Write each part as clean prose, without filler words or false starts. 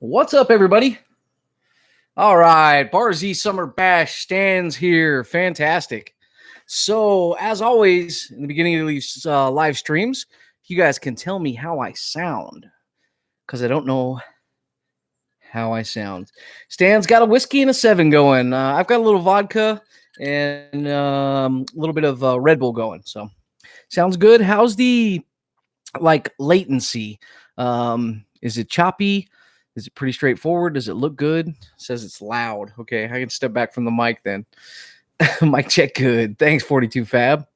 What's up, everybody? All right, Bar Z Summer Bash stands here. Fantastic. So, as always, in the beginning of these live streams, you guys can tell me how I sound because I don't know how I sound. Stan's got a whiskey and a 7 going. I've got a little vodka and a little bit of Red Bull going. So, sounds good. How's the latency? Is it choppy? Is it pretty straightforward? Does it look good? It says it's loud. Okay, I can step back from the mic then. Mic check good. Thanks, 42 Fab.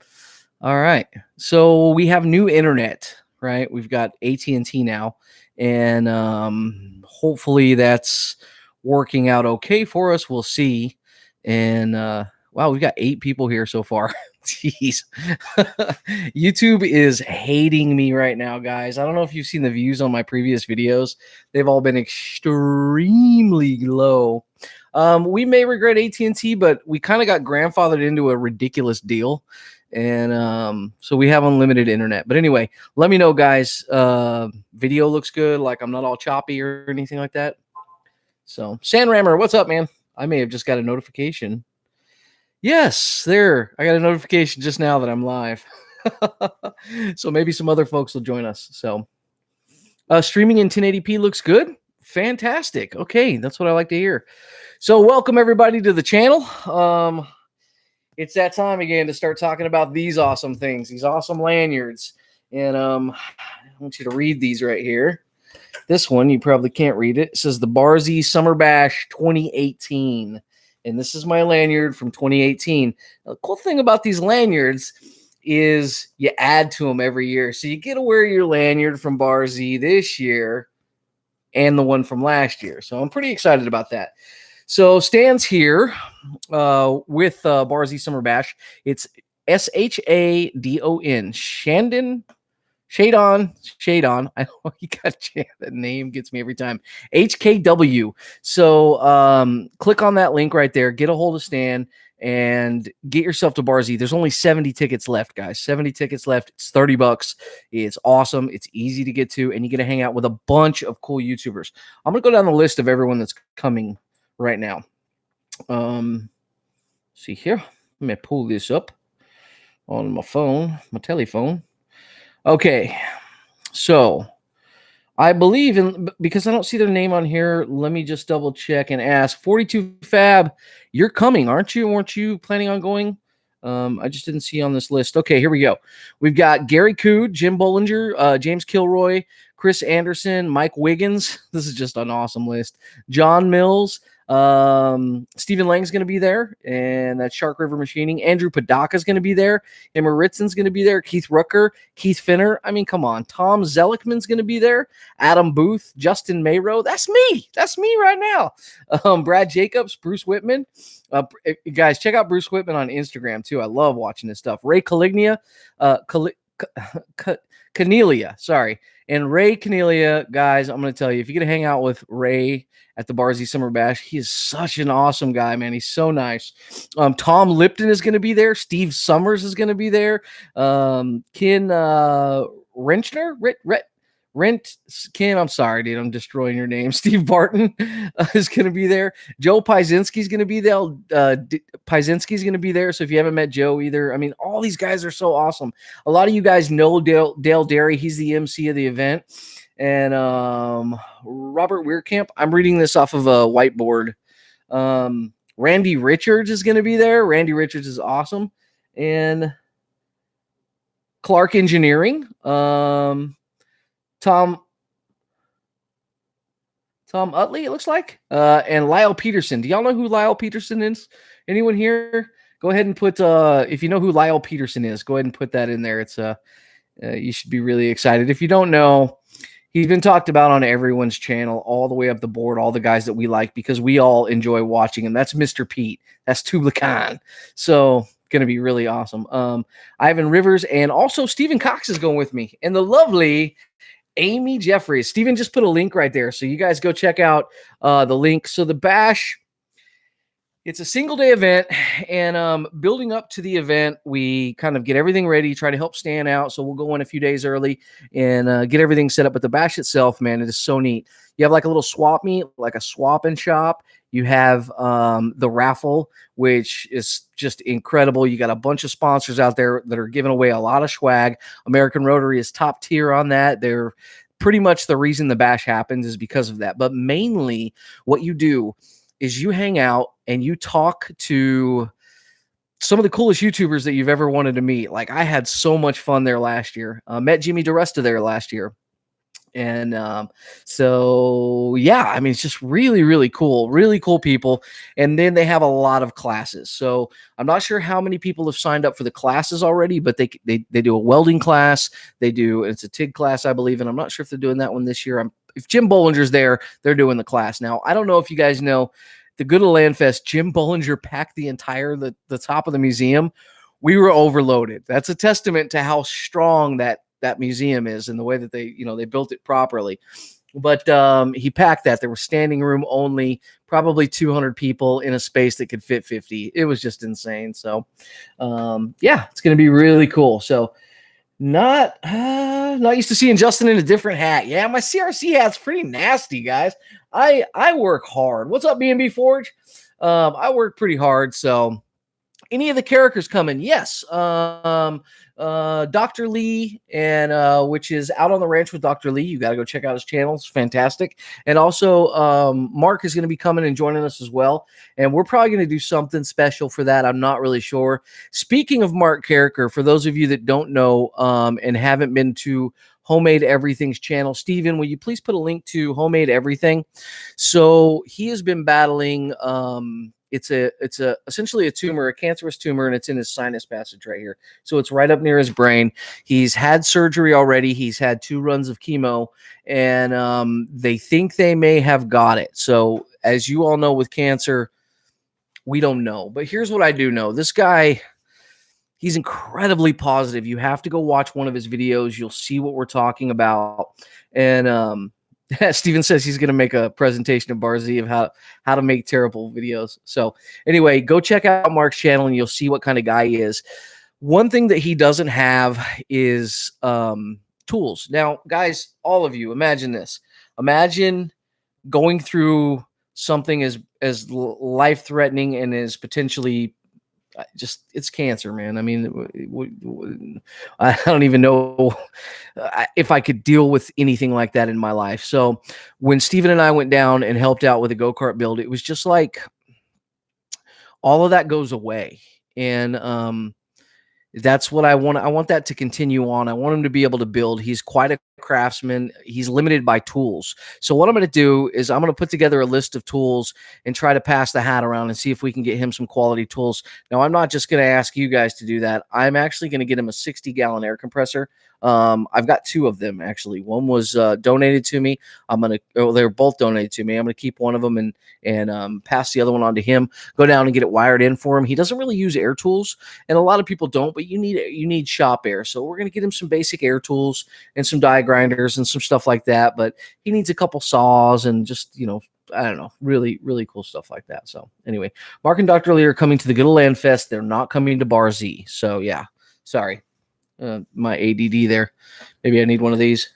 All right. So we have new internet, right? We've got AT&T now, and hopefully that's working out okay for us. We'll see. And wow, we've got 8 people here so far. Jeez. YouTube is hating me right now, guys. I don't know if you've seen the views on my previous videos. They've all been extremely low. We may regret AT&T, but we kind of got grandfathered into a ridiculous deal. And so we have unlimited internet. But anyway, let me know, guys. Video looks good. Like I'm not all choppy or anything like that. So, Sandrammer, what's up, man? I may have just got a notification. Yes, there. I got a notification just now that I'm live. So maybe some other folks will join us. So streaming in 1080p looks good. Fantastic. Okay, that's what I like to hear. So welcome everybody to the channel. It's that time again to start talking about these awesome things, these awesome lanyards. And I want you to read these right here. This one, you probably can't read it. It says the Bar Z Summer Bash 2018. And this is my lanyard from 2018. Now, the cool thing about these lanyards is you add to them every year. So you get to wear your lanyard from Bar Z this year and the one from last year. So I'm pretty excited about that. So Stan's here with Bar Z Summer Bash. It's Shadon. Shadon. I know you got that name gets me every time. HKW. So click on that link right there. Get a hold of Stan and get yourself to Bar Z. There's only 70 tickets left, guys. 70 tickets left. It's $30. It's awesome. It's easy to get to, and you get to hang out with a bunch of cool YouTubers. I'm gonna go down the list of everyone that's coming right now. See here. Let me pull this up on my phone, my telephone. Okay, so I believe in, because I don't see their name on here, let me just double check and ask. 42 Fab, you're coming, aren't you? Weren't you planning on going? I just didn't see on this list. Okay, here we go. We've got Gary Cood, Jim Bollinger, James Kilroy, Chris Anderson, Mike Wiggins. This is just an awesome list. John Mills. Stephen Lang's going to be there, and that's Shark River Machining. Andrew Padaka's going to be there. Emma Ritson's going to be there. Keith Rucker, Keith Finner. I mean, come on. Tom Zellickman's going to be there. Adam Booth, Justin Mayrow. That's me. That's me right now. Brad Jacobs, Bruce Whitman. Guys, check out Bruce Whitman on Instagram too. I love watching this stuff. Ray Calignia, Canelia, sorry. And Ray Canelia, guys, I'm going to tell you, if you're going to hang out with Ray at the Bar Z Summer Bash, he is such an awesome guy, man. He's so nice. Tom Lipton is going to be there. Steve Summers is going to be there. Ken Rentner, Ken, I'm sorry, dude. I'm destroying your name. Steve Barton is going to be there. Joe Piezinski's going to be there. Piezinski's going to be there. So if you haven't met Joe either, I mean, all these guys are so awesome. A lot of you guys know Dale Derry. He's the MC of the event. And Robert Weirkamp. I'm reading this off of a whiteboard. Randy Richards is going to be there. Randy Richards is awesome. And Clark Engineering. Tom Utley, it looks like, and Lyle Peterson. Do y'all know who Lyle Peterson is? Anyone here? Go ahead and put, if you know who Lyle Peterson is, go ahead and put that in there. It's you should be really excited. If you don't know, he's been talked about on everyone's channel, all the way up the board, all the guys that we like, because we all enjoy watching him. That's Mr. Pete. That's Tubla Khan. So going to be really awesome. Ivan Rivers, and also Stephen Cox is going with me, and the lovely Amy Jeffries. Steven just put a link right there. So you guys go check out the link. So the bash, It's a single day event, and building up to the event, we kind of get everything ready, try to help Stan out. So we'll go in a few days early and get everything set up. But the bash itself, man, it is so neat. You have like a little swap meet, like a swap and shop. You have the raffle, which is just incredible. You got a bunch of sponsors out there that are giving away a lot of swag. American Rotary is top tier on that. They're pretty much the reason the bash happens is because of that. But mainly what you do is you hang out and you talk to some of the coolest YouTubers that you've ever wanted to meet. Like I had so much fun there last year. Met Jimmy DeResta there last year. And so, yeah, I mean, it's just really cool people. And then they have a lot of classes. So I'm not sure how many people have signed up for the classes already, but they do a welding class. It's a TIG class, I believe. And I'm not sure if they're doing that one this year. If Jim Bollinger's there, they're doing the class. Now, I don't know if you guys know the Good Old Land Fest, Jim Bollinger packed the top of the museum. We were overloaded. That's a testament to how strong that museum is and the way that they built it properly. But he packed that. There was standing room only, probably 200 people in a space that could fit 50. It was just insane. So yeah, it's going to be really cool. So not used to seeing Justin in a different hat. Yeah, my CRC hat's pretty nasty, guys. I work hard. What's up, B&B Forge? I work pretty hard. So any of the characters coming? Yes. Dr. Lee, and which is Out on the Ranch with Dr. Lee. You got to go check out his channel. It's fantastic. And also Mark is going to be coming and joining us as well. And we're probably going to do something special for that. I'm not really sure. Speaking of Mark Carricker, for those of you that don't know and haven't been to Homemade Everything's channel, Steven, will you please put a link to Homemade Everything? So he has been battling it's essentially a tumor, a cancerous tumor, and it's in his sinus passage right here. So it's right up near his brain. He's had surgery already. He's had 2 runs of chemo, and they think they may have got it. So as you all know, with cancer, we don't know. But here's what I do know. This guy, he's incredibly positive. You have to go watch one of his videos. You'll see what we're talking about. And Steven says he's going to make a presentation of Barzy of how to make terrible videos. So anyway, go check out Mark's channel and you'll see what kind of guy he is. One thing that he doesn't have is tools. Now, guys, all of you, imagine this. Imagine going through something as life-threatening and as potentially it's cancer, man. I mean, I don't even know if I could deal with anything like that in my life. So when Steven and I went down and helped out with a go-kart build, it was just like all of that goes away. And that's what I want. I want that to continue on. I want him to be able to build. He's quite a craftsman. He's limited by tools. So what I'm going to do is I'm going to put together a list of tools and try to pass the hat around and see if we can get him some quality tools. Now, I'm not just going to ask you guys to do that. I'm actually going to get him a 60-gallon air compressor. I've got 2 of them, actually. One was donated to me. They're both donated to me. I'm going to keep one of them and pass the other one on to him, go down and get it wired in for him. He doesn't really use air tools, and a lot of people don't, but you need shop air. So we're going to get him some basic air tools and some die grinders and some stuff like that. But he needs a couple saws and just, I don't know, really cool stuff like that. So anyway, Mark and Dr. Lee are coming to the Good Old Land Fest. They're not coming to Bar Z. So yeah, sorry. My ADD there. Maybe I need one of these.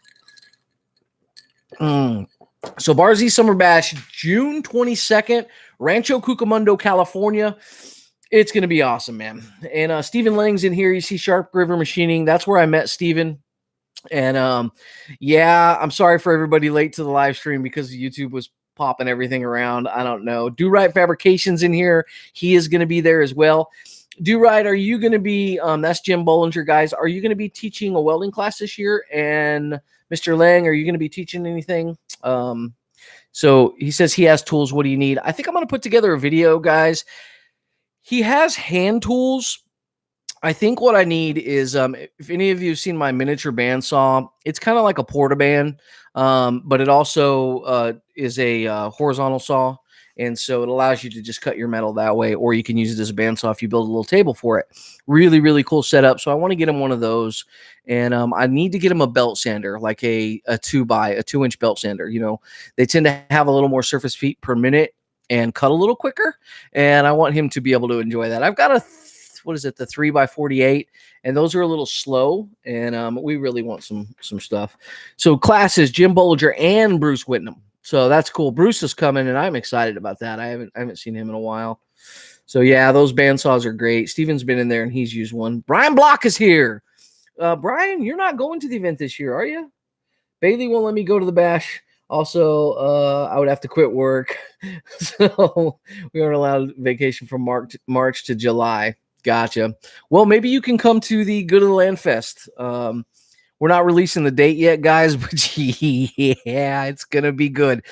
So Bar Z Summer Bash, June 22nd, Rancho Cucamonga, California. It's going to be awesome, man. And Stephen Lang's in here. You see Sharp River Machining. That's where I met Stephen. And yeah, I'm sorry for everybody late to the live stream because YouTube was popping everything around. I don't know. Do Right Fabrications in here. He is going to be there as well. Do Right, are you going to be, that's Jim Bollinger, guys. Are you going to be teaching a welding class this year? And Mr. Lang, are you going to be teaching anything? So he says he has tools. What do you need? I think I'm going to put together a video, guys. He has hand tools. I think what I need is, if any of you have seen my miniature bandsaw, it's kind of like a portaband, but it also is a horizontal saw. And so it allows you to just cut your metal that way, or you can use it as a bandsaw if you build a little table for it. Really cool setup. So I want to get him one of those. And I need to get him a belt sander, like a 2-inch belt sander. They tend to have a little more surface feet per minute. and cut a little quicker. And I want him to be able to enjoy that. I've got a what is it, the 3x48, and those are a little slow, and we really want some stuff. So classes, Jim Bollinger and Bruce Whitnam. So that's cool. Bruce is coming, and I'm excited about that. I haven't seen him in a while. So yeah, those bandsaws are great. Steven's been in there and he's used one. Brian Block is here. Brian, you're not going to the event this year, are you? Bailey won't let me go to the bash. Also, I would have to quit work. So we aren't allowed vacation from March to July. Gotcha. Well, maybe you can come to the Good of the Land Fest. We're not releasing the date yet, guys, but yeah, it's going to be good.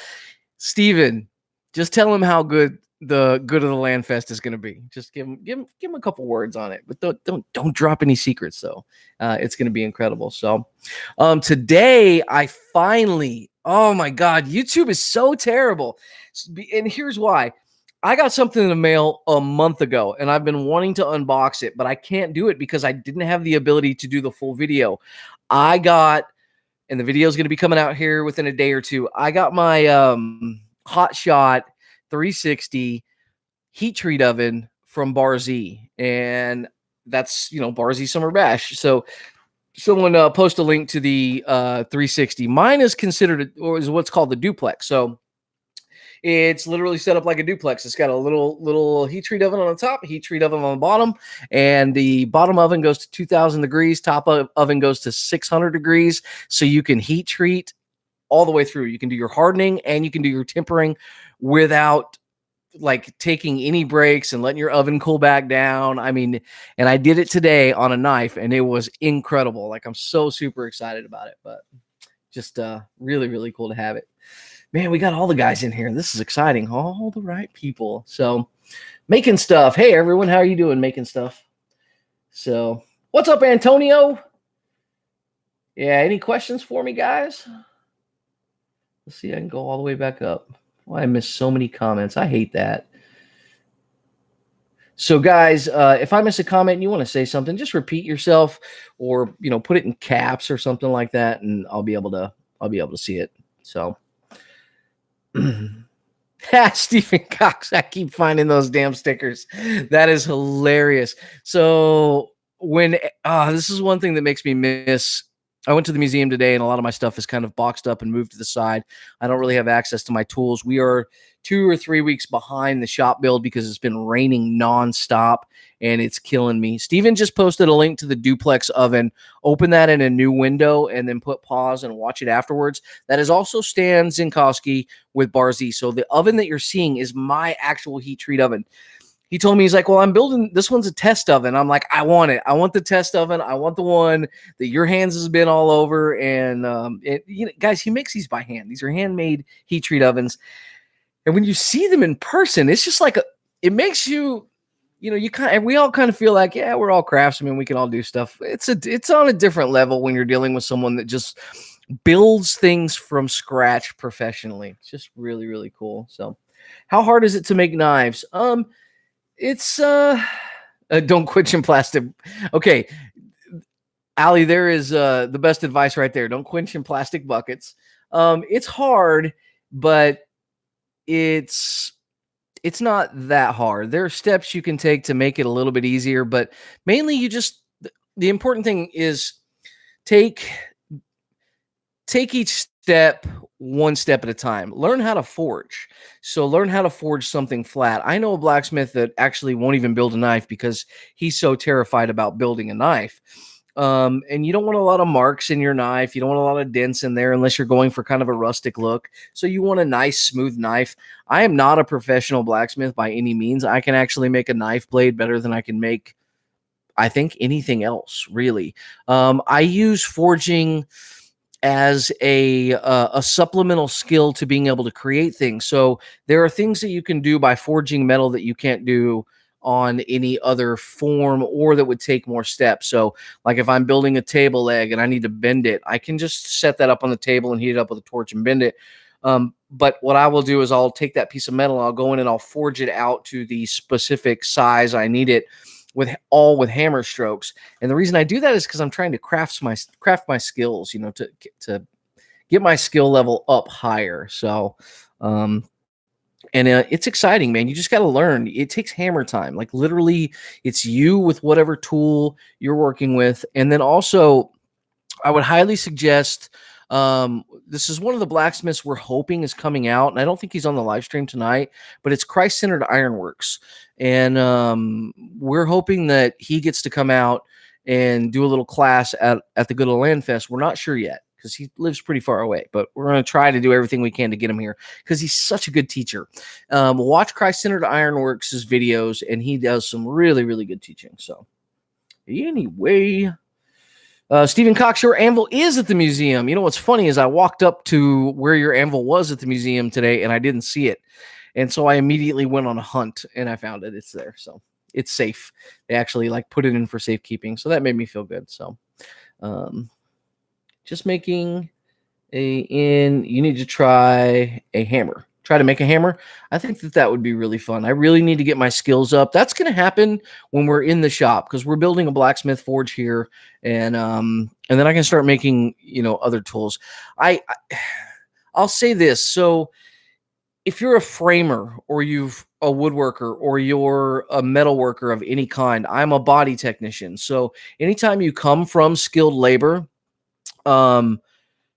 Steven, just tell him how good the Good of the Land Fest is going to be. Just give him a couple words on it, but don't drop any secrets though. It's going to be incredible. So, today I finally, oh my God, YouTube is so terrible. And here's why. I got something in the mail a month ago and I've been wanting to unbox it, but I can't do it because I didn't have the ability to do the full video. And the video is going to be coming out here within a day or two. I got my Hot Shot 360 heat treat oven from Bar Z, and that's, Bar Z Summer Bash. So someone post a link to the 360. Mine is considered, or is what's called the duplex. So it's literally set up like a duplex. It's got a little heat treat oven on the top, heat treat oven on the bottom, and the bottom oven goes to 2,000 degrees. Top oven goes to 600 degrees. So you can heat treat all the way through. You can do your hardening and you can do your tempering without like taking any breaks and letting your oven cool back down. I mean, and I did it today on a knife and it was incredible. Like, I'm so super excited about it, but just really, really cool to have it. Man, we got all the guys in here. This is exciting. All the right people. So making stuff. Hey, everyone. How are you doing making stuff? So what's up, Antonio? Yeah, any questions for me, guys? Let's see. I can go all the way back up. Why I missed so many comments. I hate that. So guys, if I miss a comment and you want to say something, just repeat yourself or, put it in caps or something like that. And I'll be able to see it. So Stephen Cox, I keep finding those damn stickers. That is hilarious. So when this is one thing that makes me miss. I went to the museum today and a lot of my stuff is kind of boxed up and moved to the side. I don't really have access to my tools. We are 2 or 3 weeks behind the shop build because it's been raining nonstop and it's killing me. Steven just posted a link to the duplex oven. Open that in a new window and then put pause and watch it afterwards. That is also Stan Zinkowski with Bar Z. So the oven that you're seeing is my actual heat treat oven. He told me, he's like, well, I'm building, this one's a test oven. I'm like, I want it. I want the test oven. I want the one that your hands has been all over. And guys, he makes these by hand. These are handmade heat treat ovens. And when you see them in person, it's just like, it makes you, we all kind of feel like, yeah, we're all craftsmen. We can all do stuff. It's on a different level when you're dealing with someone that just builds things from scratch professionally. It's just really, really cool. So how hard is it to make knives? It's don't quench in plastic. Okay, Ali, there is the best advice right there. Don't quench in plastic buckets. It's hard, but it's not that hard. There are steps you can take to make it a little bit easier, but mainly the important thing is take each step one step at a time. Learn how to forge. So learn how to forge something flat. I know a blacksmith that actually won't even build a knife because he's so terrified about building a knife. And you don't want a lot of marks in your knife. You don't want a lot of dents in there unless you're going for kind of a rustic look. So you want a nice, smooth knife. I am not a professional blacksmith by any means. I can actually make a knife blade better than I can make, I think, anything else, really. I use forging as a supplemental skill to being able to create things. So there are things that you can do by forging metal that you can't do on any other form or that would take more steps. So like if I'm building a table leg and I need to bend it, I can just set that up on the table and heat it up with a torch and bend it. But what I will do is I'll take that piece of metal, I'll go in and I'll forge it out to the specific size I need it with hammer strokes. And the reason I do that is because I'm trying to craft my skills, to get my skill level up higher. So And it's exciting, man. You just got to learn. It takes hammer time. Like literally, it's you with whatever tool you're working with. And then also, I would highly suggest this is one of the blacksmiths we're hoping is coming out. And I don't think he's on the live stream tonight, but it's Christ Centered Ironworks. And we're hoping that he gets to come out and do a little class at the Good Old Land Fest. We're not sure yet because he lives pretty far away, but we're going to try to do everything we can to get him here because he's such a good teacher. Watch Christ Centered Ironworks' videos, and he does some really, really good teaching. So anyway, Stephen Cox, your anvil is at the museum. You know what's funny is I walked up to where your anvil was at the museum today, and I didn't see it. And so I immediately went on a hunt, and I found it. It's there. So it's safe. They actually like put it in for safekeeping. So that made me feel good. So just making you need to try a hammer. Try to make a hammer. I think that would be really fun. I really need to get my skills up. That's going to happen when we're in the shop because we're building a blacksmith forge here, and then I can start making other tools. I'll say this. So if you're a framer or you've a woodworker or you're a metal worker of any kind, I'm a body technician. So anytime you come from skilled labor,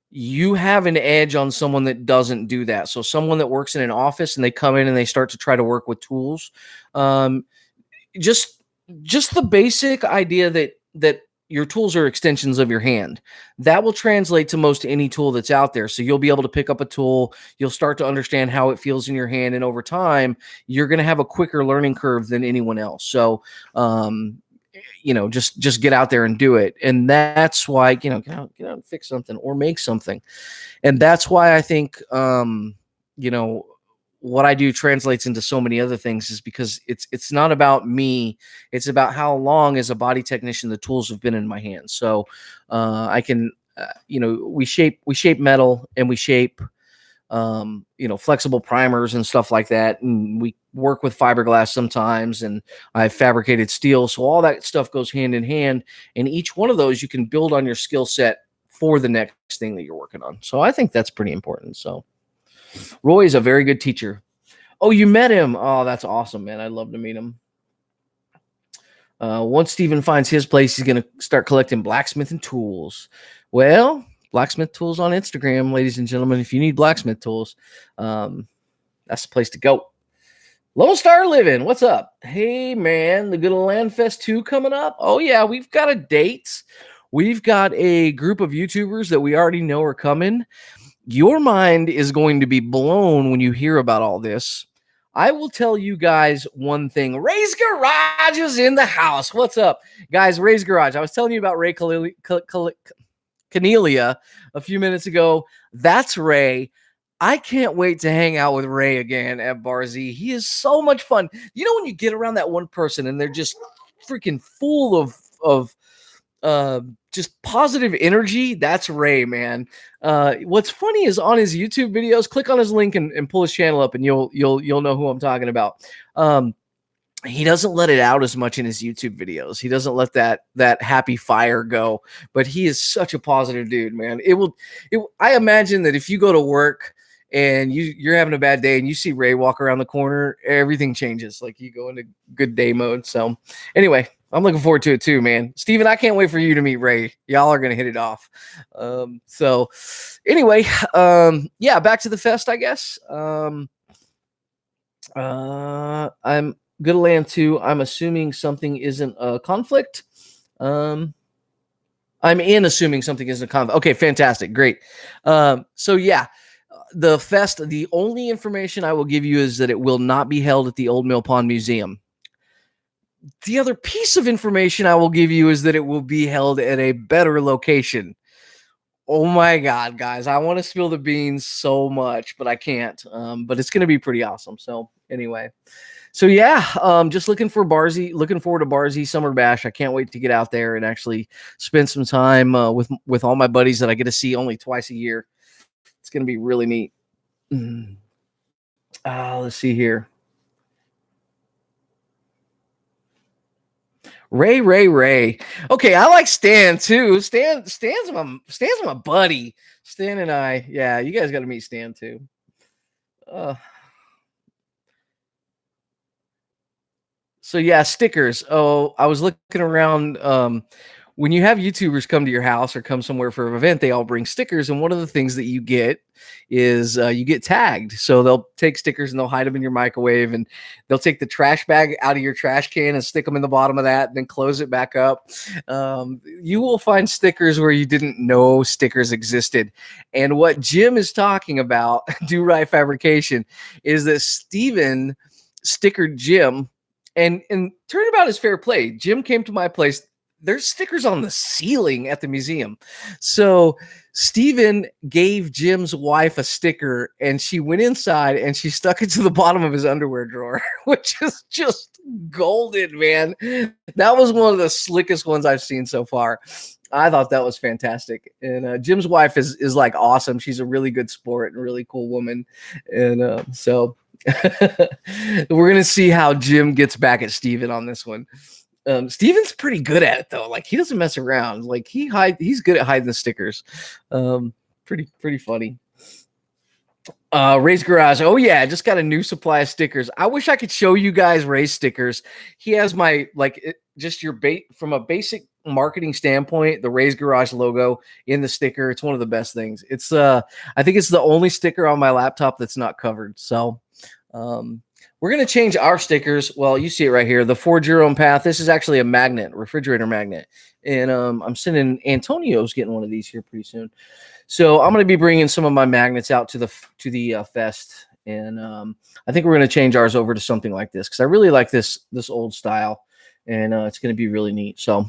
you have an edge on someone that doesn't do that. So someone that works in an office and they come in and they start to try to work with tools. Just the basic idea that your tools are extensions of your hand. That will translate to most any tool that's out there. So you'll be able to pick up a tool. You'll start to understand how it feels in your hand. And over time, you're going to have a quicker learning curve than anyone else. So, just get out there and do it. And that's why, get out and fix something or make something. And that's why I think, what I do translates into so many other things is because it's not about me. It's about how long as a body technician, the tools have been in my hands. So I can, we shape metal and we shape, flexible primers and stuff like that. And we work with fiberglass sometimes, and I've fabricated steel. So all that stuff goes hand in hand. And each one of those you can build on your skill set for the next thing that you're working on. So I think that's pretty important. So Roy is a very good teacher. Oh, you met him. Oh, that's awesome, man. I'd love to meet him. Once Steven finds his place, he's going to start collecting blacksmithing tools. Well, blacksmith tools on Instagram, ladies and gentlemen. If you need blacksmith tools, that's the place to go. Lone Star Living, what's up? Hey, man, the Good Old Land Fest 2 coming up. Oh, yeah, we've got a date. We've got a group of YouTubers that we already know are coming. Your mind is going to be blown when you hear about all this. I will tell you guys one thing. Ray's Garage is in the house. What's up, guys? Ray's Garage. I was telling you about Ray Canelia a few minutes ago. That's Ray. I can't wait to hang out with Ray again at Bar Z. He is so much fun. You know when you get around that one person and they're just freaking full of just positive energy? That's Ray, man. What's funny is on his YouTube videos, click on his link and pull his channel up, and you'll know who I'm talking about. He doesn't let it out as much in his YouTube videos. He doesn't let that happy fire go, but he is such a positive dude, man. I imagine that if you go to work and you're having a bad day and you see Ray walk around the corner, everything changes. Like you go into good day mode. So anyway, I'm looking forward to it too, man. Steven, I can't wait for you to meet Ray. Y'all are going to hit it off. So anyway, yeah, back to the fest, I guess. I'm Good Land 2. I'm assuming something isn't a conflict. I'm assuming something isn't a conflict. Okay, fantastic. Great. So yeah, the fest, the only information I will give you is that it will not be held at the Old Mill Pond Museum. The other piece of information I will give you is that it will be held at a better location. Oh my God, guys. I want to spill the beans so much, but I can't. But it's going to be pretty awesome. So anyway. So yeah, just looking forward to Bar Z Summer Bash. I can't wait to get out there and actually spend some time with all my buddies that I get to see only twice a year. It's going to be really neat. Let's see here. Ray. Okay, I like Stan too. Stan's my buddy. Stan and I, yeah, you guys got to meet Stan too. So yeah, stickers. Oh, I was looking around. When you have YouTubers come to your house or come somewhere for an event, they all bring stickers, and one of the things that you get is you get tagged. So they'll take stickers and they'll hide them in your microwave, and they'll take the trash bag out of your trash can and stick them in the bottom of that, and then close it back up. You will find stickers where you didn't know stickers existed. And what Jim is talking about, Do Right Fabrication, is that Steven stickered Jim. And turnabout is fair play. Jim came to my place. There's stickers on the ceiling at the museum. So Steven gave Jim's wife a sticker, and she went inside and she stuck it to the bottom of his underwear drawer, which is just golden, man. That was one of the slickest ones I've seen so far. I thought that was fantastic. And Jim's wife is like awesome. She's a really good sport and a really cool woman. And so we're gonna see how Jim gets back at Steven on this one. Steven's pretty good at it though. Like he doesn't mess around. Like he's good at hiding the stickers. Pretty funny. Ray's Garage. Oh yeah, I just got a new supply of stickers. I wish I could show you guys Ray's stickers. He has my just your bait from a basic marketing standpoint, the Ray's Garage logo in the sticker. It's one of the best things. It's I think it's the only sticker on my laptop that's not covered. So we're going to change our stickers. Well, you see it right here. The Forge Your Own Path. This is actually a magnet, refrigerator magnet. And I'm sending Antonio's getting one of these here pretty soon. So I'm going to be bringing some of my magnets out to the fest. And I think we're going to change ours over to something like this because I really like this old style. And it's going to be really neat. So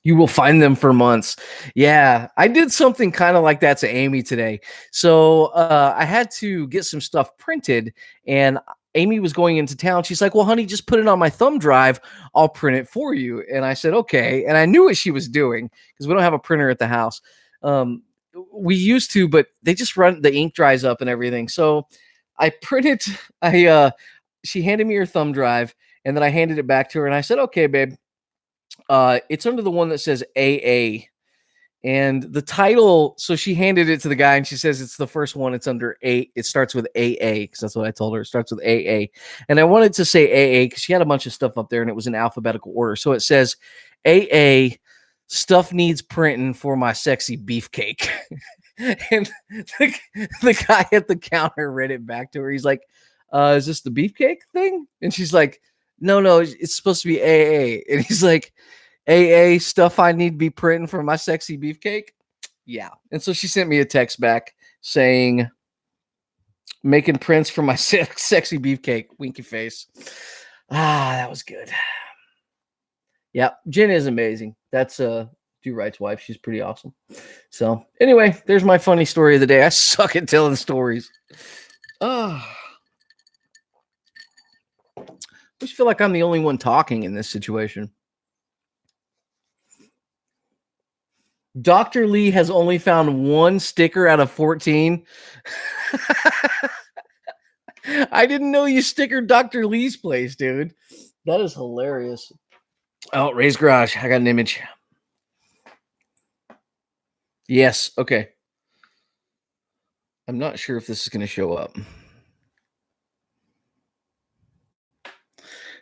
you will find them for months. Yeah, I did something kind of like that to Amy today. So I had to get some stuff printed, and Amy was going into town. She's like, well, honey, just put it on my thumb drive. I'll print it for you. And I said, okay. And I knew what she was doing because we don't have a printer at the house. We used to, but they just the ink dries up and everything. So I printed, she handed me her thumb drive, and then I handed it back to her, and I said, okay, babe. It's under the one that says AA, and the title. So she handed it to the guy, and she says it's the first one. It's under A. It starts with AA because that's what I told her. It starts with AA, and I wanted to say AA because she had a bunch of stuff up there, and it was in alphabetical order. So it says AA. Stuff needs printing for my sexy beefcake. And the guy at the counter read it back to her. He's like, "Is this the beefcake thing?" And she's like, No, it's supposed to be AA. And he's like, AA stuff I need to be printing for my sexy beefcake. Yeah. And so she sent me a text back saying, making prints for my sexy beefcake. Winky face. That was good. Yeah. Jen is amazing. That's Do Right's wife. She's pretty awesome. So anyway, there's my funny story of the day. I suck at telling stories. I just feel like I'm the only one talking in this situation. Dr. Lee has only found one sticker out of 14. I didn't know you stickered Dr. Lee's place, dude. That is hilarious. Oh, Ray's Garage. I got an image. Yes. Okay. I'm not sure if this is going to show up.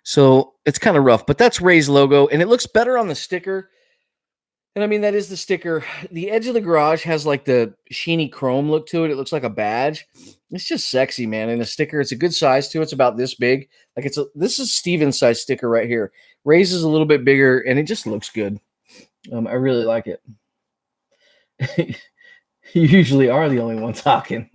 So it's kind of rough, but that's Ray's logo, and it looks better on the sticker. And I mean, that is the sticker. The edge of the garage has like the sheeny chrome look to it. It looks like a badge. It's just sexy, man. And the sticker, it's a good size too. It's about this big. Like this is Steven's size sticker right here. Ray's is a little bit bigger, and it just looks good. I really like it. You usually are the only one talking.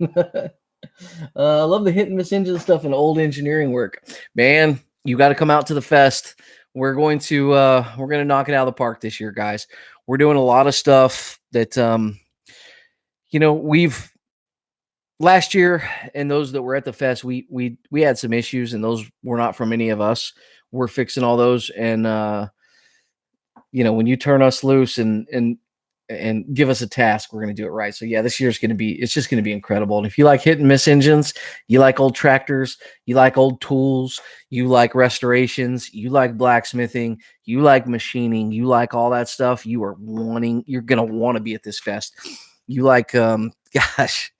I love the hit and miss engine stuff and old engineering work. Man, you got to come out to the fest. We're going to knock it out of the park this year, guys. We're doing a lot of stuff that we've last year, and those that were at the fest, we had some issues, and those were not from any of us. We're fixing all those, and when you turn us loose and give us a task, we're going to do it right. So yeah, this year's it's just going to be incredible. And if you like hit and miss engines, you like old tractors, you like old tools, you like restorations, you like blacksmithing, you like machining, you like all that stuff, you're going to want to be at this fest. You like, gosh,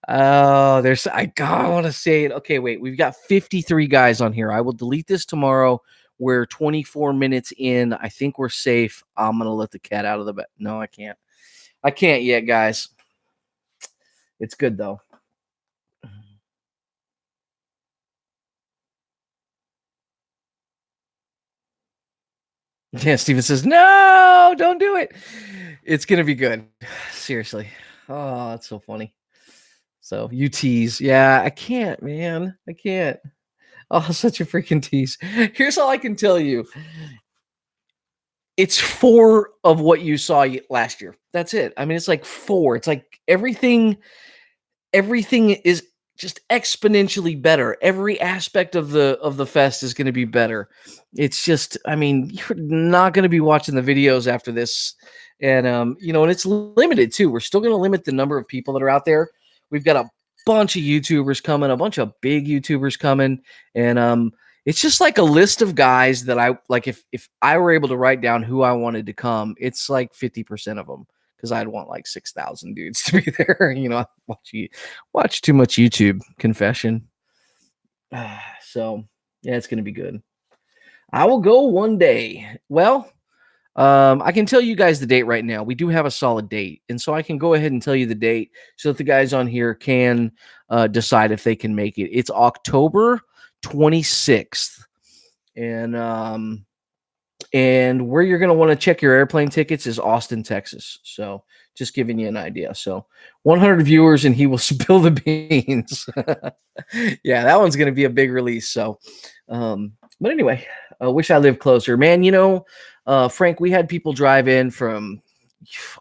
Oh, I want to say it. Okay, wait. We've got 53 guys on here. I will delete this tomorrow. We're 24 minutes in. I think we're safe. I'm gonna let the cat out of the bed. No, I can't. I can't yet, guys. It's good though. Yeah, Steven says, no, don't do it. It's gonna be good. Seriously. Oh, that's so funny. So you tease. Yeah, I can't, man. I can't. Oh, such a freaking tease. Here's all I can tell you. It's 4 of what you saw last year. That's it. I mean, it's like 4. It's like everything is just exponentially better. Every aspect of the fest is going to be better. It's just, I mean, you're not going to be watching the videos after this, and and it's limited too. We're still going to limit the number of people that are out there. We've got a bunch of YouTubers coming, a bunch of big YouTubers coming, and it's just like a list of guys that I like. If I were able to write down who I wanted to come, it's like 50% of them because I'd want like 6,000 dudes to be there. I watch too much YouTube. Confession. So yeah, it's gonna be good. I will go one day. Well, I can tell you guys the date right now. We do have a solid date, and so I can go ahead and tell you the date so that the guys on here can decide if they can make it. It's October 26th, and where you're going to want to check your airplane tickets is Austin, Texas. So just giving you an idea. So 100 viewers and he will spill the beans. Yeah, that one's going to be a big release. So, but anyway, I wish I lived closer, man. Frank, we had people drive in from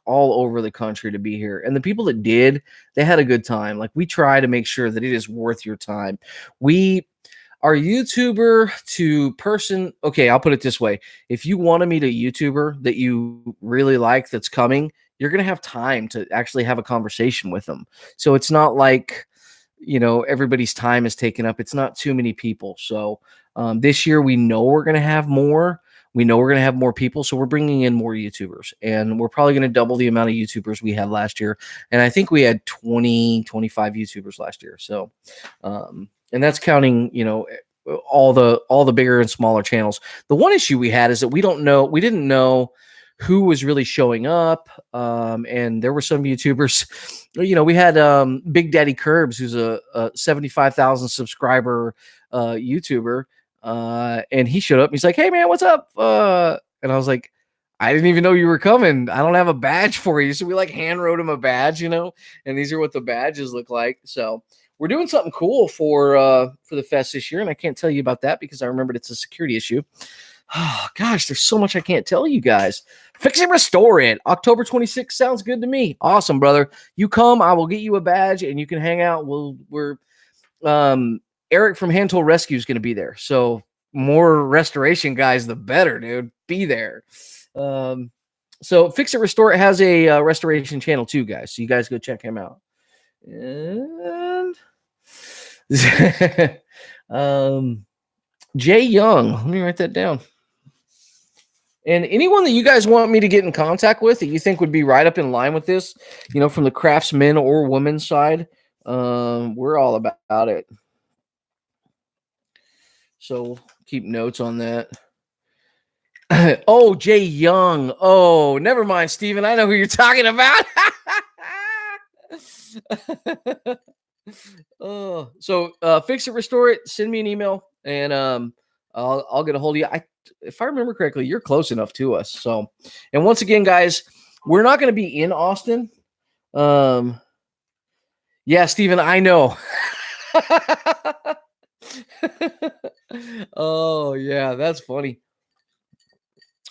all over the country to be here. And the people that did, they had a good time. Like, we try to make sure that it is worth your time. Our YouTuber to person, okay, I'll put it this way. If you want to meet a YouTuber that you really like that's coming, you're going to have time to actually have a conversation with them. So it's not like, everybody's time is taken up. It's not too many people. So this year we know we're going to have more. We know we're going to have more people. So we're bringing in more YouTubers, and we're probably going to double the amount of YouTubers we had last year. And I think we had 20, 25 YouTubers last year. So, and that's counting, all the bigger and smaller channels. The one issue we had is that we didn't know who was really showing up. And there were some YouTubers, we had Big Daddy Curbs, who's a 75,000 subscriber YouTuber. And he showed up and he's like, hey man, what's up? And I was like, I didn't even know you were coming. I don't have a badge for you. So we like hand wrote him a badge, and these are what the badges look like. So we're doing something cool for the fest this year, and I can't tell you about that because I remembered it's a security issue. Oh gosh, there's so much I can't tell you guys. Fix it, restore it. October 26th sounds good to me. Awesome, brother. You come, I will get you a badge, and you can hang out. We're Eric from Hand Tool Rescue is going to be there, so more restoration guys, the better, dude. Be there. So Fix It Restore It has a restoration channel too, guys. So you guys go check him out. And Jay Young, let me write that down. And anyone that you guys want me to get in contact with that you think would be right up in line with this, from the craftsman or woman side, we're all about it. So keep notes on that. Oh, Jay Young. Oh, never mind, Steven. I know who you're talking about. Oh, so Fix It, Restore It. Send me an email, and I'll get a hold of you. If I remember correctly, you're close enough to us. So, and once again, guys, we're not going to be in Austin. Yeah, Steven, I know. Oh yeah, that's funny.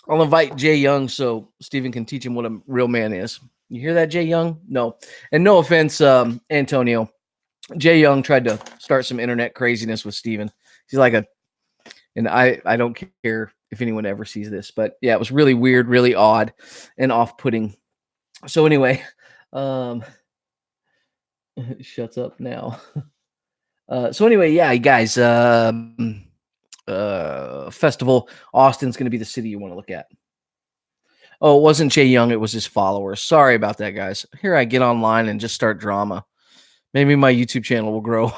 I'll invite Jay Young so Steven can teach him what a real man is. You hear that, Jay Young? No. And no offense, Antonio. Jay Young tried to start some internet craziness with Steven. He's like and I don't care if anyone ever sees this, but yeah, it was really weird, really odd, and off-putting. So anyway, shuts up now. So anyway, yeah, guys, festival, Austin's going to be the city you want to look at. Oh, it wasn't Jay Young. It was his followers. Sorry about that, guys. Here I get online and just start drama. Maybe my YouTube channel will grow.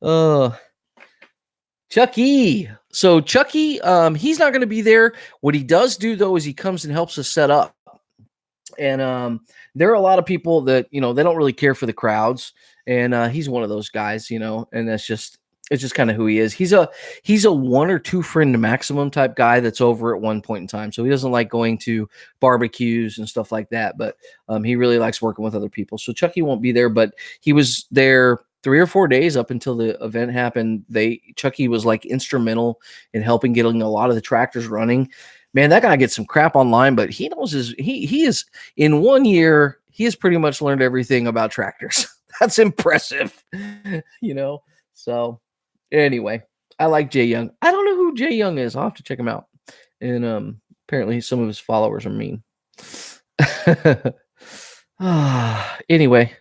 Oh, Chucky. So Chucky, he's not going to be there. What he does do though is he comes and helps us set up. And there are a lot of people that they don't really care for the crowds, and he's one of those guys, and it's just kind of who he is. He's a one or two friend maximum type guy that's over at one point in time. So he doesn't like going to barbecues and stuff like that, but he really likes working with other people. So Chucky won't be there, but he was there 3 or 4 days up until the event happened. Chucky was like instrumental in helping getting a lot of the tractors running. Man, that guy gets some crap online, but he knows he is in 1 year, he has pretty much learned everything about tractors. That's impressive, So anyway, I like Jay Young. I don't know who Jay Young is. I'll have to check him out. And apparently some of his followers are mean. Anyway,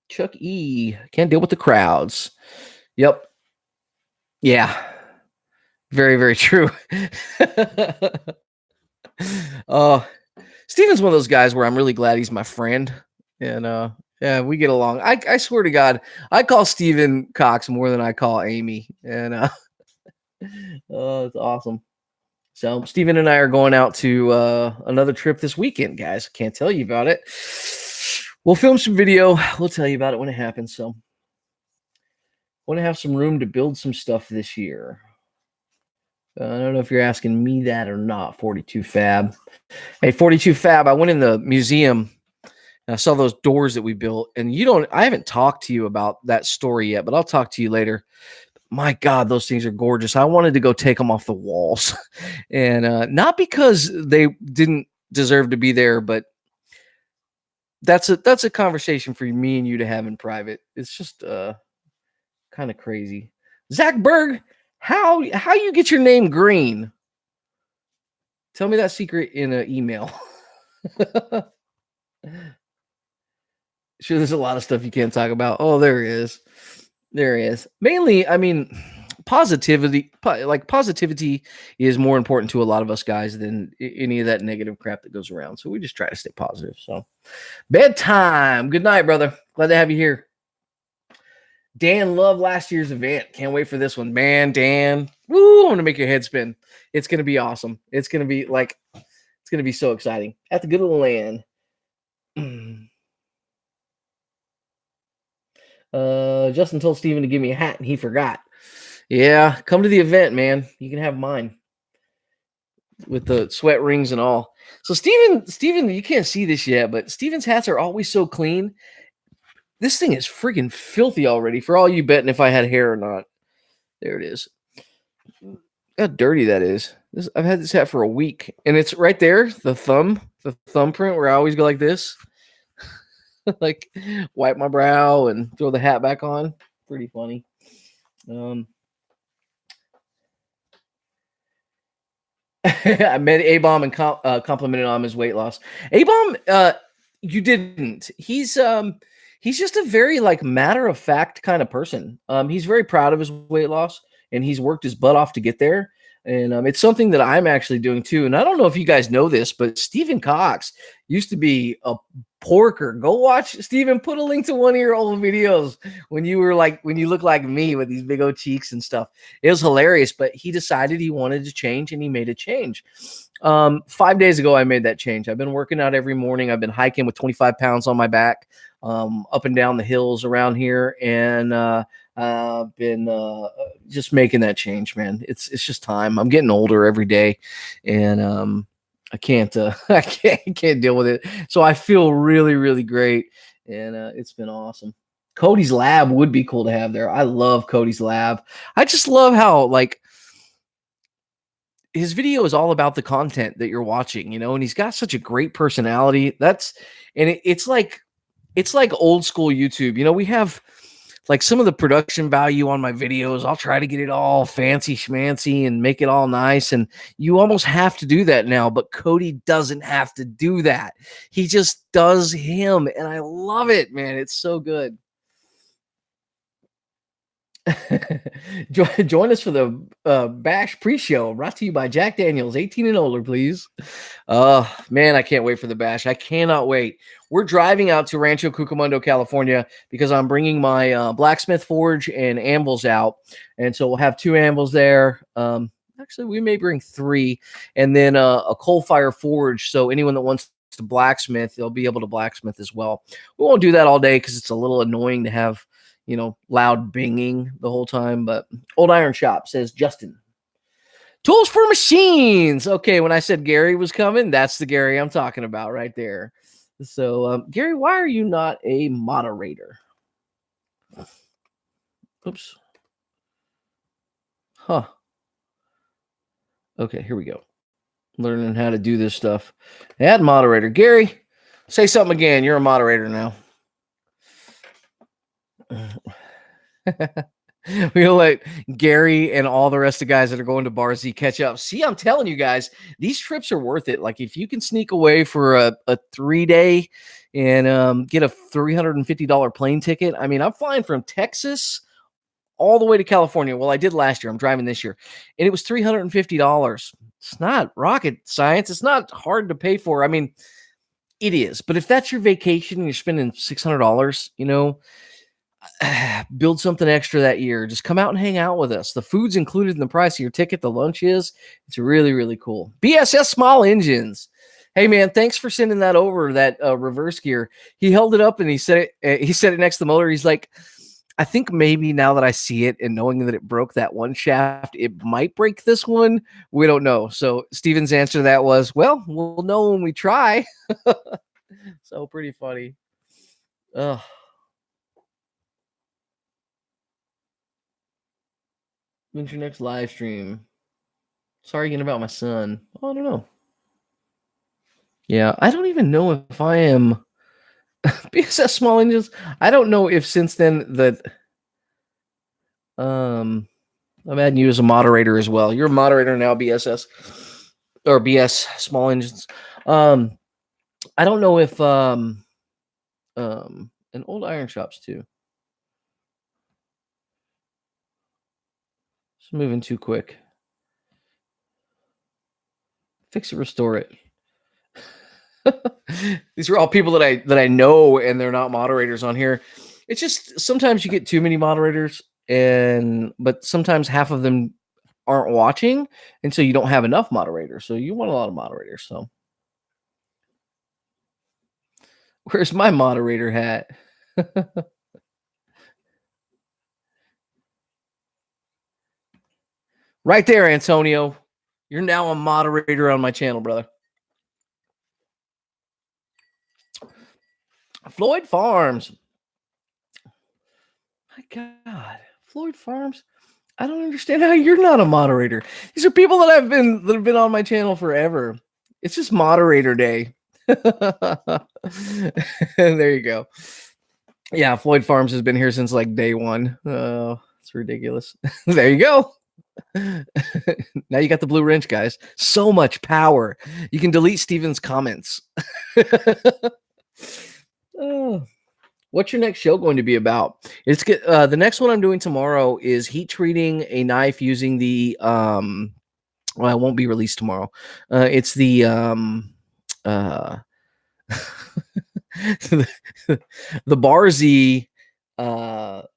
Chuck E. Can't deal with the crowds. Yep. Yeah. Very, very true. Steven's one of those guys where I'm really glad he's my friend. And yeah, we get along. I swear to God, I call Steven Cox more than I call Amy. And oh, it's awesome. So Steven and I are going out to another trip this weekend, guys. Can't tell you about it. We'll film some video. We'll tell you about it when it happens. So want to have some room to build some stuff this year. I don't know if you're asking me that or not, 42 Fab. Hey, 42 Fab, I went in the museum and I saw those doors that we built. And I haven't talked to you about that story yet, but I'll talk to you later. My God, those things are gorgeous. I wanted to go take them off the walls. And not because they didn't deserve to be there, but that's a conversation for me and you to have in private. It's just kind of crazy. Zach Berg, how you get your name green? Tell me that secret in an email. Sure, there's a lot of stuff you can't talk about. Oh, there is. Mainly, I mean, positivity. Positivity is more important to a lot of us guys than any of that negative crap that goes around. So we just try to stay positive. So bedtime. Good night, brother. Glad to have you here. Dan loved last year's event. Can't wait for this one, man. Dan, woo! I'm gonna make your head spin. It's gonna be awesome. It's gonna be so exciting at the good old land. Justin told Steven to give me a hat and he forgot. Yeah, come to the event, man. You can have mine with the sweat rings and all. So Steven, you can't see this yet, but Steven's hats are always so clean. This thing is freaking filthy already. For all you betting if I had hair or not. There it is. How dirty that is. I've had this hat for a week, and it's right there. The thumbprint where I always go like this. Like wipe my brow and throw the hat back on. Pretty funny. I met A-Bomb and complimented on his weight loss. A-Bomb, you didn't. He's just a very matter of fact kind of person. He's very proud of his weight loss, and he's worked his butt off to get there. And it's something that I'm actually doing too. And I don't know if you guys know this, but Stephen Cox used to be a porker. Go watch Stephen. Put a link to one of your old videos when you look like me with these big old cheeks and stuff. It was hilarious, but he decided he wanted to change, and he made a change. 5 days ago, I made that change. I've been working out every morning. I've been hiking with 25 pounds on my back, up and down the hills around here. And, I've been just making that change, man. It's just time. I'm getting older every day, and I can't I can't deal with it. So I feel really, really great, and it's been awesome. Cody's lab would be cool to have there. I love Cody's lab. I just love how his video is all about the content that you're watching, and he's got such a great personality. It's like old school YouTube. We have some of the production value on my videos. I'll try to get it all fancy schmancy and make it all nice. And you almost have to do that now, but Cody doesn't have to do that. He just does him. And I love it, man. It's so good. Join us for the Bash pre-show, brought to you by Jack Daniels, 18 and older, please. Man, I can't wait for the Bash. I cannot wait. We're driving out to Rancho Cucamonga, California, because I'm bringing my blacksmith forge and anvils out, and so we'll have 2 anvils there. Actually, we may bring 3, and then a coal fire forge. So anyone that wants to blacksmith, they'll be able to blacksmith as well. We won't do that all day because it's a little annoying to have, loud binging the whole time. But Old Iron Shop says, Justin, tools for machines. Okay, when I said Gary was coming, that's the Gary I'm talking about right there. So, Gary, why are you not a moderator? Oops. Huh. Okay, here we go. Learning how to do this stuff. Add moderator. Gary, say something again. You're a moderator now. We'll let Gary and all the rest of the guys that are going to Bar Z catch up. See, I'm telling you guys, these trips are worth it. Like, if you can sneak away for a 3-day and get a $350 plane ticket. I mean, I'm flying from Texas all the way to California. Well, I did last year. I'm driving this year, and it was $350. It's not rocket science. It's not hard to pay for. I mean, it is. But if that's your vacation and you're spending $600, build something extra that year. Just come out and hang out with us. The food's included in the price of your ticket. The lunch is. It's really, really cool. BSS Small Engines. Hey man, thanks for sending that over. That reverse gear. He held it up and he said it. He said it next to the motor. He's like, I think maybe now that I see it and knowing that it broke that one shaft, it might break this one. We don't know. So Steven's answer to that was, well, we'll know when we try. So pretty funny. Ugh. When's your next live stream? Sorry again about my son. Oh, I don't know. Yeah, I don't even know if I am BSS Small Engines. I don't know if since then that I'm adding you as a moderator as well. You're a moderator now, BSS or BS Small Engines. I don't know if and Old Iron Shops too. It's moving too quick. Fix it, restore it. These are all people that I know, and they're not moderators on here. It's just sometimes you get too many moderators, but sometimes half of them aren't watching, and so you don't have enough moderators. So you want a lot of moderators. So where's my moderator hat? Right there, Antonio. You're now a moderator on my channel, brother. Floyd Farms. My God, Floyd Farms. I don't understand how you're not a moderator. These are people that have been on my channel forever. It's just moderator day. There you go. Yeah, Floyd Farms has been here since like day one. Oh, it's ridiculous. There you go. Now you got the blue wrench, guys. So much power. You can delete Steven's comments. Oh. What's your next show going to be about? It's the next one I'm doing tomorrow is heat treating a knife using the well, it won't be released tomorrow. It's the the Bar Z Hot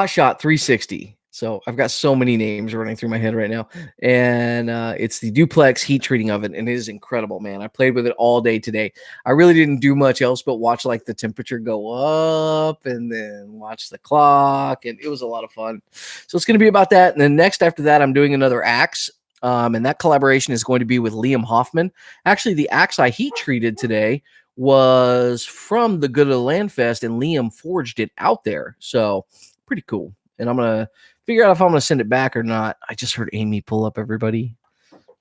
Shot 360. So I've got so many names running through my head right now, and it's the duplex heat treating oven, and it is incredible, man. I played with it all day today. I really didn't do much else but watch like the temperature go up, and then watch the clock, and it was a lot of fun. So it's going to be about that, and then next after that, I'm doing another axe, and that collaboration is going to be with Liam Hoffman. Actually, the axe I heat treated today was from the Good of the Land Fest, and Liam forged it out there, so pretty cool. And I'm gonna figure out if I'm going to send it back or not. I just heard Amy pull up, everybody.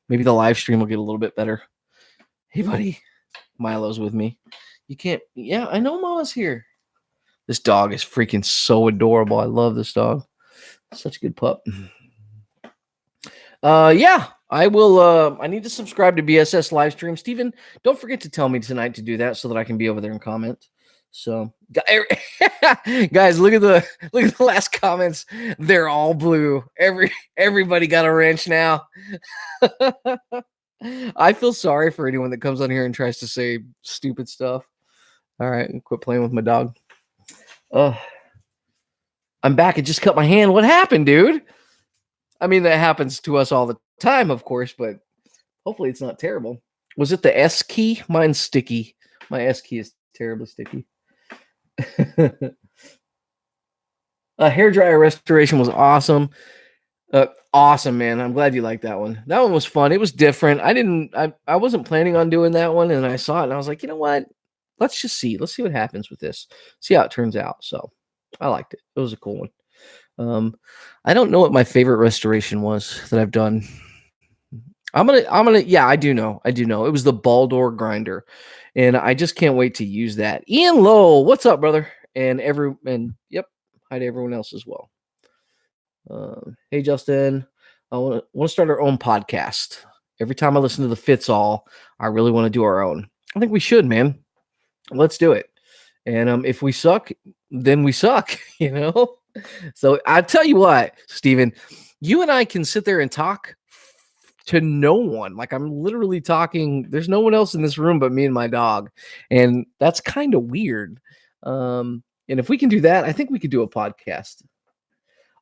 Maybe the live stream will get a little bit better. Hey, buddy. Milo's with me. You can't. Yeah, I know Mama's here. This dog is freaking so adorable. I love this dog. Such a good pup. Yeah, I will. I need to subscribe to BSS live stream. Steven, don't forget to tell me tonight to do that so that I can be over there and comment. So, guys, look at the last comments. They're all blue. Everybody got a wrench now. I feel sorry for anyone that comes on here and tries to say stupid stuff. All right, quit playing with my dog. I'm back. It just cut my hand. What happened, dude? I mean, that happens to us all the time, of course, but hopefully it's not terrible. Was it the S key? Mine's sticky. My S key is terribly sticky. Hair dryer restoration was awesome. Awesome, man. I'm glad you liked that one. That one was fun. It was different. I wasn't planning on doing that one, and I saw it and I was like, you know what? Let's just see. Let's see what happens with this. See how it turns out. So I liked it. It was a cool one. I don't know what my favorite restoration was that I've done. Yeah, I do know. It was the ball door grinder, and I just can't wait to use that. Ian Lowe, what's up, brother? And yep, hi to everyone else as well. Hey, Justin, I want to start our own podcast. Every time I listen to the Fits All, I really want to do our own. I think we should, man. Let's do it. And if we suck, then we suck, you know? So I tell you what, Steven, you and I can sit there and talk to no one. Like, I'm literally talking. There's no one else in this room but me and my dog. And that's kind of weird. And if we can do that, I think we could do a podcast.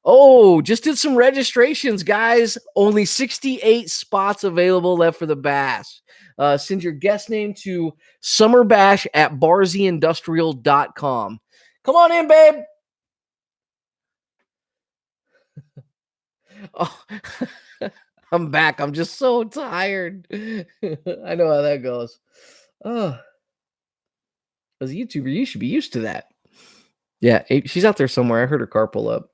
Oh, just did some registrations, guys. Only 68 spots available left for the bash. Send your guest name to summerbash@barzyindustrial.com. Come on in, babe. Oh, I'm back. I'm just so tired. I know how that goes. Oh, as a YouTuber, you should be used to that. Yeah, she's out there somewhere. I heard her car pull up.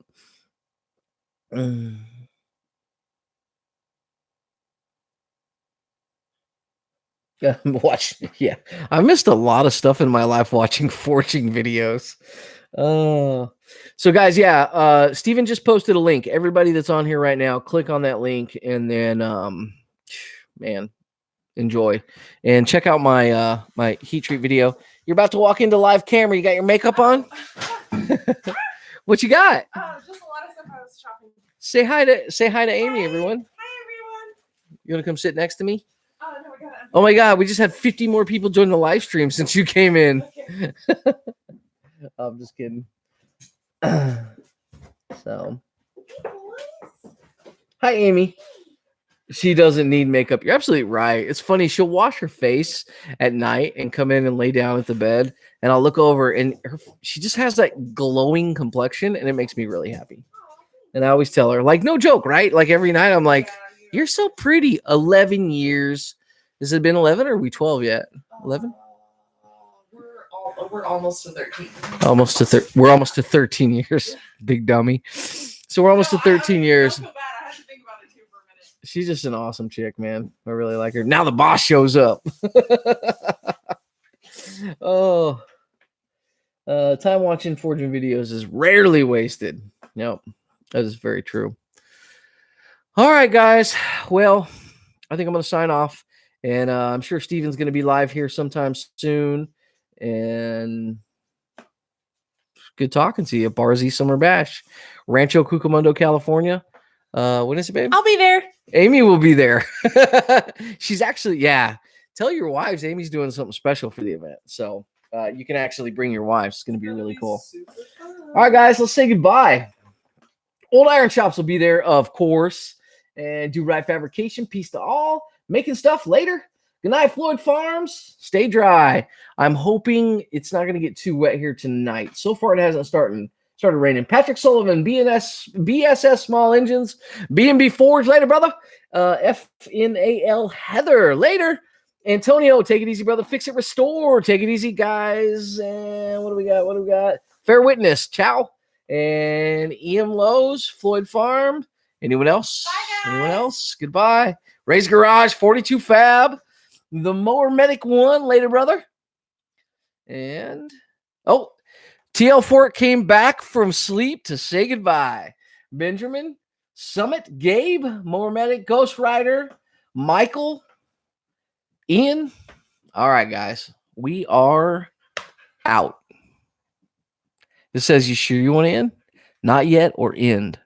Yeah, I missed a lot of stuff in my life watching forging videos. So guys, yeah, Steven just posted a link. Everybody that's on here right now, click on that link and then man, enjoy and check out my my heat treat video. You're about to walk into live camera. You got your makeup on? What you got? Just a lot of stuff I was shopping. Say hi to Amy, everyone. Hi, everyone. You want to come sit next to me? Oh, no, we got it. Oh my God, we just had 50 more people join the live stream since you came in. Okay. I'm just kidding. So, hi, Amy. She doesn't need makeup. You're absolutely right. It's funny. She'll wash her face at night and come in and lay down at the bed. And I'll look over and she just has that glowing complexion and it makes me really happy. And I always tell her, like, no joke, right? Like every night I'm like, you're so pretty. 11 years. Has it been 11 or are we 12 yet? 11? We're almost to 13. We're almost to 13 years. Big dummy. So we're almost to 13 years. I had to think about it too for a minute. She's just an awesome chick, man. I really like her. Now the boss shows up. Oh. Time watching forging videos is rarely wasted. Nope. That is very true. All right, guys. Well, I think I'm going to sign off. And I'm sure Steven's going to be live here sometime soon. And good talking to you. Barzy Summer Bash. Rancho Cucamonga, California. When is it, babe? I'll be there. Amy will be there. She's actually, yeah. Tell your wives Amy's doing something special for the event. So you can actually bring your wives. It's going to be really cool. All right, guys, let's say goodbye. Old Iron Shops will be there, of course. And Do Right Fabrication. Peace to all. Making stuff later. Good night, Floyd Farms. Stay dry. I'm hoping it's not going to get too wet here tonight. So far, it hasn't started raining. Patrick Sullivan, BSS Small Engines, B&B Forge later, brother. FNAL Heather later. Antonio, take it easy, brother. Fix It Restore. Take it easy, guys. And what do we got? Fair Witness. Ciao. And Ian Lowe's, Floyd Farm. Anyone else? Bye, guys. Anyone else? Goodbye. Ray's Garage, 42 Fab. The Mower Medic 1 later, brother. And, TL Fort came back from sleep to say goodbye. Benjamin, Summit, Gabe, Mower Medic, Ghost Rider, Michael, Ian. All right, guys. We are out. It says, you sure you want to end? Not yet or end?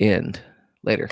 End. Later.